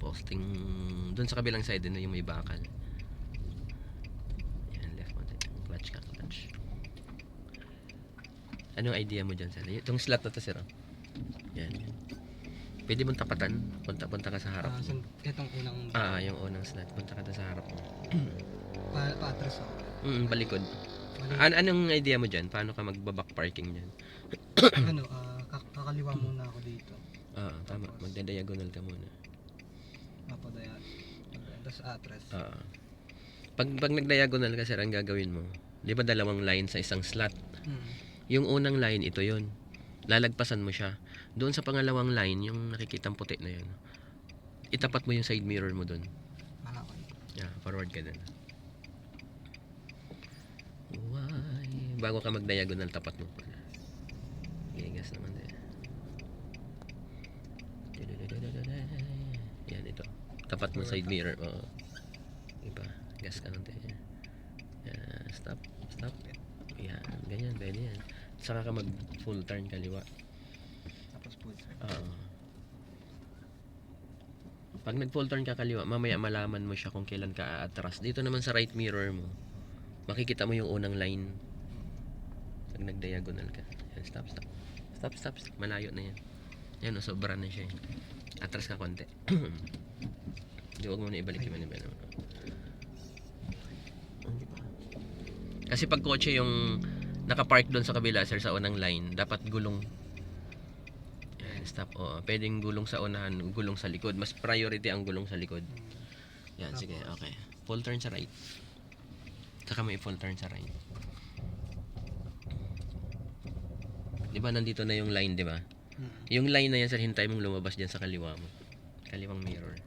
posting doon sa kabilang side din yung may bakal. Yan, left mo din. Clutch ka, clutch. Anong idea mo dyan, sir? Itong slot na to, sir. Yan. Pwede mong tapatan. Punta ka sa harap. Itong unang... Yung unang slot. Punta ka sa harap mo. Pa-atras ako. Balikod. Anong idea mo dyan? Paano ka magbaback parking dyan? Kakaliwa muna ako dito. Tama. Magda-diagonal ka muna. Papadaya. Tapos atras. Pag nag-diagonal ka, sir, ang gagawin mo, di ba dalawang line sa isang slot? Yung unang line, ito yon. Lalagpasan mo siya. Doon sa pangalawang line, yung nakikitang puti na yun, itapat mo yung side mirror mo doon. Yeah, forward ka doon. Bago ka mag-diagonal, tapat mo pala. Gas naman din. Yan, ito. Tapat mo side mirror. Iba. Gas ka natin. Yan. Stop. Yan. Ganyan. Pwede yan. Saka ka mag full turn kaliwa. Tapos full turn. Pag nag full turn ka kaliwa, mamaya malaman mo siya kung kailan ka aatras. Dito naman sa right mirror mo, makikita mo yung unang line. Pag nag-diagonal ka. Yan, stop. Malayo na yan. Yan, sobra na siya. Atras ka konti. Di, huwag mo na ibalik yung manibela mo. Kasi pag kotse yung nakapark doon sa kabila, sir, sa unang line, dapat gulong. Yan, stop. Pwedeng gulong sa unahan, gulong sa likod. Mas priority ang gulong sa likod. Yan, sige, okay. Full turn sa right. Saka may full turn sa right. Di ba nandito na yung line, di ba? Yung line na yan, sir, hintay mong lumabas dyan sa kaliwa mo. Kaliwang mirror.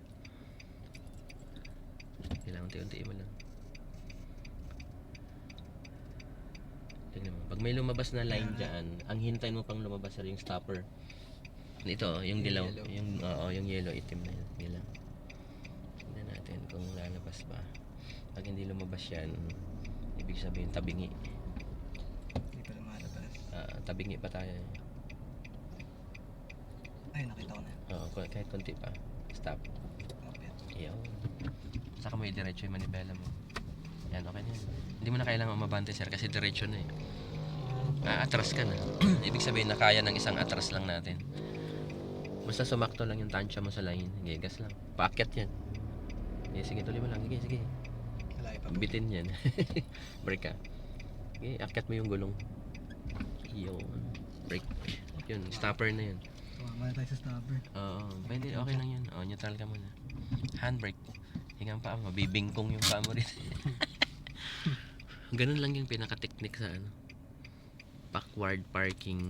Kailangan unti-unti mo lang. Tingnan mo. Pag may lumabas na line dyan, ang hintay mo pang lumabas, sir, yung stopper. Ito, yung dilaw. Yung yellow, itim na yun. Yun lang. Tingnan natin kung lalabas ba. Pag hindi lumabas yan, ibig sabihin tabingi. Hindi pa lumalabas. Tabingi pa tayo. Ay, nakita ko na. Kahit konti pa. Stop. Okay. Iyaw. Saka mo i-diretso yung manibela mo. Yan, okay na yan. Hindi mo na kailangan mabante, sir, kasi diretso na eh. Atras ka na. Ibig sabihin na kaya ng isang atras lang natin. Basta sumakto lang yung tansya mo sa line. Sige, gas lang. Paakyat yan. Sige, tuloy mo lang. Sige. Bitin yan. Break ka. Okay, akyat mo yung gulong. Yun. Break. Yun, stopper na yun. Tumama na tayo sa stopper. Pwede, okay lang yun. Neutral ka muna. Handbrake. Hingang pa mo. Mabibingkong yung paa mo rin. Ganun lang yung pinaka-technique sa backward parking